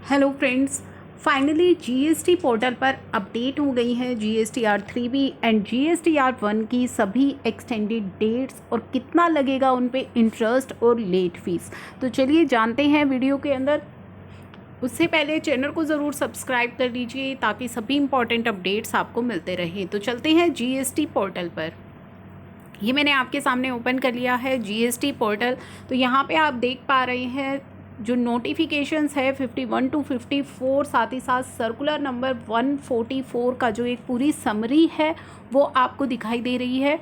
Hello friends, finally GST portal पर update हो गई है जीएसटीआर 3B एंड जीएसटीआर 1 की सभी एक्सटेंडेड डेट्स और कितना लगेगा उन पे इंटरेस्ट और लेट फीस। तो चलिए जानते हैं वीडियो के अंदर। उससे पहले चैनल को ज़रूर सब्सक्राइब कर लीजिए ताकि सभी इंपॉर्टेंट अपडेट्स आपको मिलते रहें। तो चलते हैं जीएसटी पोर्टल पर। ये मैंने आपके सामने ओपन कर लिया है जीएसटी पोर्टल। तो यहाँ पे आप देख पा रहे हैं जो नोटिफिकेशंस है 51 टू 54, साथ ही साथ सर्कुलर नंबर 144 का जो एक पूरी समरी है वो आपको दिखाई दे रही है।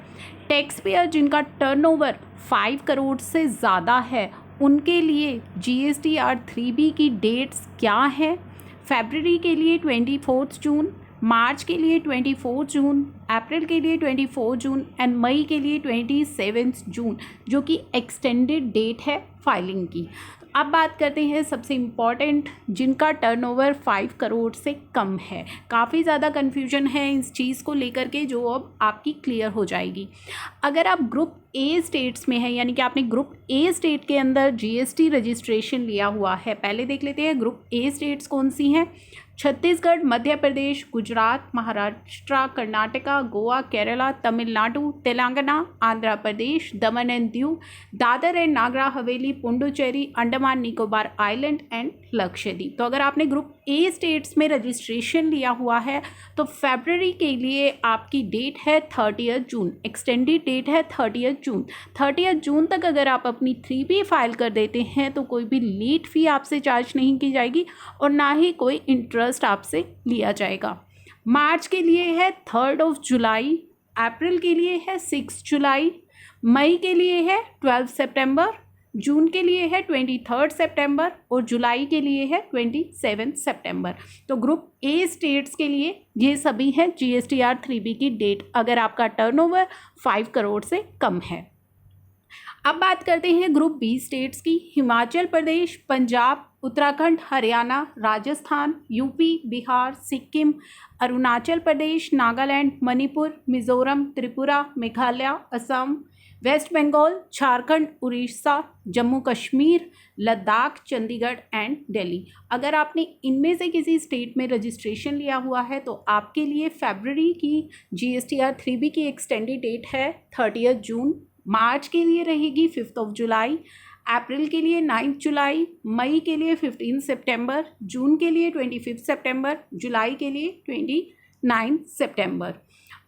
टैक्स पेयर जिनका टर्नओवर 5 करोड़ से ज़्यादा है उनके लिए जीएसटीआर 3B की डेट्स क्या है। फरवरी के लिए 24 जून, मार्च के लिए 24 जून, अप्रैल के लिए 24 जून एंड मई के लिए 27 जून, जो कि एक्सटेंडेड डेट है फाइलिंग की। अब बात करते हैं सबसे इम्पॉर्टेंट जिनका टर्नओवर 5 करोड़ से कम है। काफ़ी ज़्यादा कन्फ्यूजन है इस चीज़ को लेकर के, जो अब आपकी क्लियर हो जाएगी। अगर आप ग्रुप ए स्टेट्स में है, यानी कि आपने ग्रुप ए स्टेट के अंदर जीएसटी रजिस्ट्रेशन लिया हुआ है। पहले देख लेते हैं ग्रुप ए स्टेट्स कौन सी हैं। छत्तीसगढ़, मध्य प्रदेश, गुजरात, महाराष्ट्र, कर्नाटका, गोवा, केरला, तमिलनाडु, तेलंगाना, आंध्र प्रदेश, दमन and Diu, Dadar and Nagar Haveli, Puducherry, Andaman Nicobar island and Lakshadweep. तो अगर आपने ग्रुप ए स्टेट्स में रजिस्ट्रेशन लिया हुआ है तो फरवरी के लिए आपकी डेट है 30 जून, एक्सटेंडेड डेट है 30 जून। 30 जून तक अगर आप अपनी 3B फाइल कर देते हैं तो कोई भी लेट फ़ी आपसे चार्ज नहीं की जाएगी और ना ही कोई इंटरेस्ट आपसे लिया जाएगा। मार्च के लिए है 3 जुलाई, अप्रैल के लिए है 6 जुलाई, मई के लिए है 12 सितंबर, जून के लिए है 23 सितंबर और जुलाई के लिए है 27 सितंबर। तो ग्रुप ए स्टेट्स के लिए ये सभी हैं जीएसटीआर 3B की डेट, अगर आपका टर्नओवर 5 करोड़ से कम है। अब बात करते हैं ग्रुप बी स्टेट्स की। Himachal Pradesh, Punjab, Uttarakhand, Haryana, Rajasthan, UP, Bihar, Sikkim, Arunachal Pradesh, Nagaland, Manipur, Mizoram, Tripura, Meghalaya, Assam, West Bengal, Jharkhand, Orissa, Jammu Kashmir, Ladakh, Chandigarh and Delhi. अगर आपने इनमें से किसी स्टेट में रजिस्ट्रेशन लिया हुआ है तो आपके लिए फरवरी की जीएसटीआर 3B की एक्सटेंडेड डेट है 30 जून, मार्च के लिए रहेगी 5 जुलाई, अप्रैल के लिए 9 जुलाई, मई के लिए 15 सितंबर, जून के लिए 25 सितंबर, जुलाई के लिए 29 सितंबर।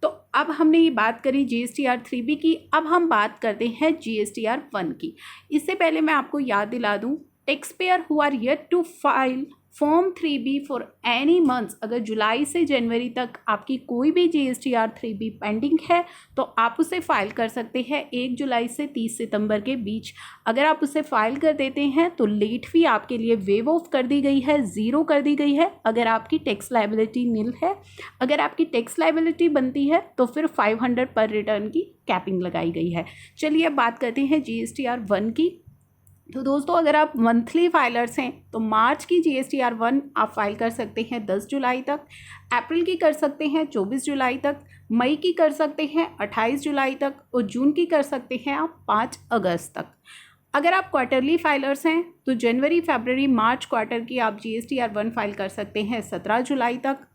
तो अब हमने ये बात करी जीएसटीआर 3B की। अब हम बात करते हैं जीएसटीआर 1 की। इससे पहले मैं आपको याद दिला दूं, tax payer who are yet to file form 3B for any months, अगर जुलाई से जनवरी तक आपकी कोई भी जीएसटीआर 3B पेंडिंग है तो आप उसे फाइल कर सकते हैं 1 जुलाई से 30 सितंबर के बीच। अगर आप उसे फाइल कर देते हैं तो लेट फी आपके लिए वेव ऑफ कर दी गई है, ज़ीरो कर दी गई है अगर आपकी टैक्स लायबिलिटी नील है। अगर आपकी टैक्स लायबिलिटी बनती है तो फिर 500 पर रिटर्न की कैपिंग लगाई गई है। चलिए अब बात करते हैं जीएसटीआर 1 की। तो दोस्तों, अगर आप मंथली फाइलर्स हैं तो मार्च की जीएसटीआर 1 आप फाइल कर सकते हैं 10 जुलाई तक, अप्रैल की कर सकते हैं 24 जुलाई तक, मई की कर सकते हैं 28 जुलाई तक और जून की कर सकते हैं आप 5 अगस्त तक। अगर आप क्वार्टरली फाइलर्स हैं तो जनवरी, फरवरी, मार्च क्वार्टर की आप जीएसटीआर 1 फाइल कर सकते हैं 17 जुलाई तक,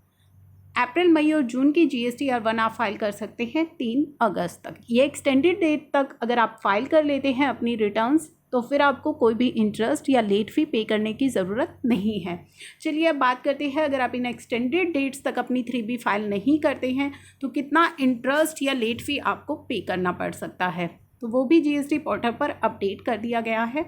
अप्रैल, मई और जून की जीएसटीआर 1 आप फाइल कर सकते हैं 3 अगस्त तक। ये एक्सटेंडेड डेट तक अगर आप फाइल कर लेते हैं अपनी रिटर्न्स तो फिर आपको कोई भी इंटरेस्ट या लेट फी पे करने की ज़रूरत नहीं है। चलिए अब बात करते हैं, अगर आप इन एक्सटेंडेड डेट्स तक अपनी 3B फाइल नहीं करते हैं तो कितना इंटरेस्ट या लेट फी आपको पे करना पड़ सकता है, तो वो भी जीएसटी पोर्टल पर अपडेट कर दिया गया है।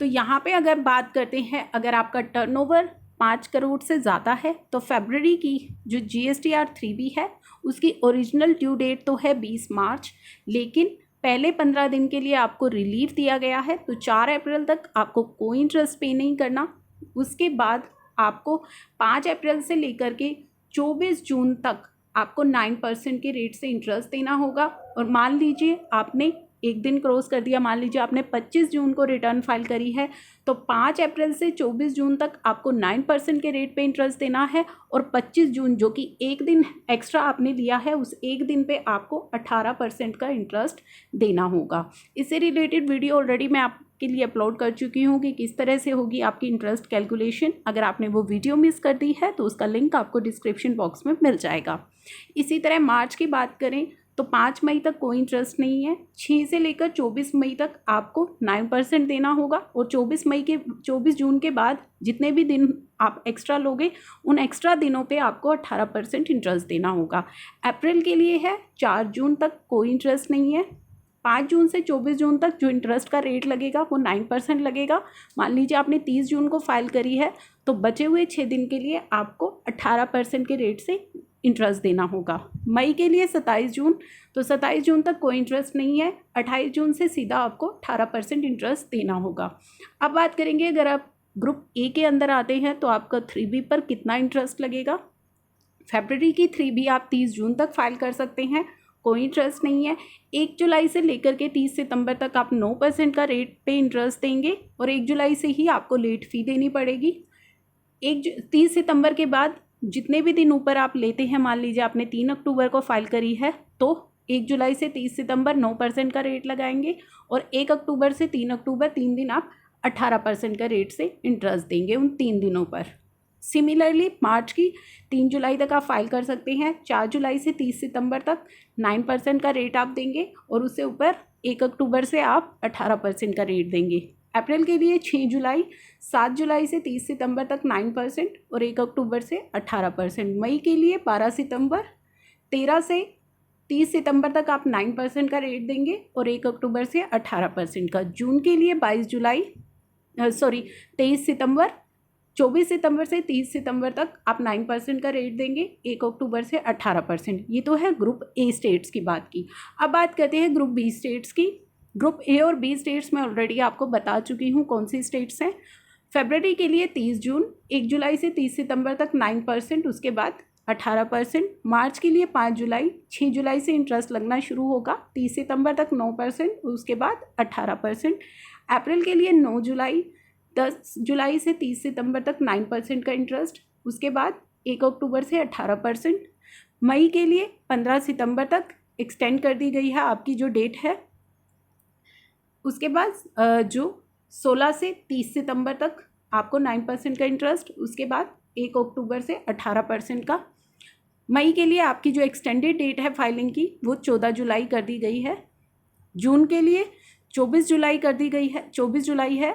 तो यहाँ पे अगर बात करते हैं, अगर आपका टर्नओवर 5 करोड़ से ज़्यादा है तो फरवरी की जो जीएसटीआर 3B है उसकी ओरिजिनल ड्यू डेट तो है 20 मार्च, लेकिन पहले 15 दिन के लिए आपको रिलीफ दिया गया है। तो 4 अप्रैल तक आपको कोई इंटरेस्ट पे नहीं करना। उसके बाद आपको 5 अप्रैल से लेकर के 24 जून तक आपको 9% के रेट से इंटरेस्ट देना होगा। और मान लीजिए आपने एक दिन क्रॉस कर दिया, मान लीजिए आपने 25 जून को रिटर्न फाइल करी है तो 5 अप्रैल से 24 जून तक आपको 9% के रेट पे इंटरेस्ट देना है और 25 जून जो कि एक दिन एक्स्ट्रा आपने लिया है उस एक दिन पे आपको 18% का इंटरेस्ट देना होगा। इससे रिलेटेड वीडियो ऑलरेडी मैं आप आपके लिए अपलोड कर चुकी हूँ कि किस तरह से होगी आपकी इंटरेस्ट कैलकुलेशन। अगर आपने वो वीडियो मिस कर दी है तो उसका लिंक आपको डिस्क्रिप्शन बॉक्स में मिल जाएगा। इसी तरह मार्च की बात करें तो 5 मई तक कोई इंटरेस्ट नहीं है। 6 से लेकर 24 मई तक आपको 9% देना होगा और 24 जून के बाद जितने भी दिन आप एक्स्ट्रा लोगे उन एक्स्ट्रा दिनों पे आपको 18% इंटरेस्ट देना होगा। अप्रैल के लिए है 4 जून तक कोई इंटरेस्ट नहीं है। 5 जून से 24 जून तक जो इंटरेस्ट का रेट लगेगा वो 9% लगेगा। मान लीजिए आपने 30 जून को फाइल करी है तो बचे हुए 6 दिन के लिए आपको 18% के रेट से इंटरेस्ट देना होगा। मई के लिए 27 जून, तो 27 जून तक कोई इंटरेस्ट नहीं है। 28 जून से सीधा आपको 18% इंटरेस्ट देना होगा। अब बात करेंगे अगर आप ग्रुप ए के अंदर आते हैं तो आपका 3B पर कितना इंटरेस्ट लगेगा। फरवरी की 3B आप 30 जून तक फाइल कर सकते हैं, कोई इंटरेस्ट नहीं है। 1 जुलाई से लेकर के 30 सितंबर तक आप 9% का रेट पे इंटरेस्ट देंगे और 1 जुलाई से ही आपको लेट फ़ी देनी पड़ेगी। 30 सितंबर के बाद जितने भी दिन ऊपर आप लेते हैं, मान लीजिए आपने 3 अक्टूबर को फाइल करी है तो 1 जुलाई से 30 सितंबर 9% का रेट लगाएंगे और 1 अक्टूबर से 3 अक्टूबर 3 दिन आप 18% का रेट से इंटरेस्ट देंगे उन 3 दिनों पर। सिमिलरली मार्च की 3 जुलाई तक आप फाइल कर सकते हैं। 4 जुलाई से 30 सितंबर तक 9% का रेट आप देंगे और उससे ऊपर 1 अक्टूबर से आप 18% का रेट देंगे। अप्रैल के लिए 6 जुलाई, 7 जुलाई से 30 सितंबर तक 9% और 1 अक्टूबर से 18%। मई के लिए 12 सितंबर, 13 से 30 सितंबर तक आप 9% का रेट देंगे और 1 अक्टूबर से 18% का। जून के लिए 23 सितंबर, 24 सितंबर से 30 सितंबर तक आप 9% का रेट देंगे, 1 अक्टूबर से 18%। ये तो है ग्रुप ए स्टेट्स की बात की। अब बात करते हैं ग्रुप बी स्टेट्स की। ग्रुप ए और बी स्टेट्स में ऑलरेडी आपको बता चुकी हूँ कौन सी स्टेट्स हैं। फरवरी के लिए 30 जून, 1 जुलाई से 30 सितंबर तक 9%, उसके बाद 18%। मार्च के लिए 5 जुलाई, 6 जुलाई से इंटरेस्ट लगना शुरू होगा, 30 सितंबर तक 9%, उसके बाद 18%। अप्रैल के लिए 9 जुलाई, 10 जुलाई से 30 सितंबर तक 9% का इंटरेस्ट, उसके बाद 1 अक्टूबर से 18%। मई के लिए 15 सितंबर तक एक्सटेंड कर दी गई है आपकी जो डेट है। उसके बाद जो 16 से 30 सितंबर तक आपको 9% का इंटरेस्ट, उसके बाद 1 अक्टूबर से 18% का। मई के लिए आपकी जो एक्सटेंडेड डेट है फाइलिंग की वो 14 जुलाई कर दी गई है। जून के लिए 24 जुलाई कर दी गई है, 24 जुलाई है।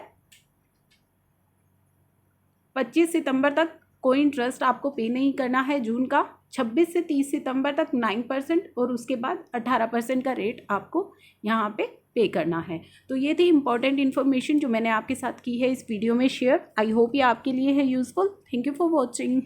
25 सितंबर तक कोई इंटरेस्ट आपको पे नहीं करना है जून का। 26 से 30 सितंबर तक 9% और उसके बाद 18% का रेट आपको यहाँ पे करना है। तो ये थी इंपॉर्टेंट इन्फॉर्मेशन जो मैंने आपके साथ की है इस वीडियो में शेयर। आई होप ये आपके लिए है useful. Thank you for watching.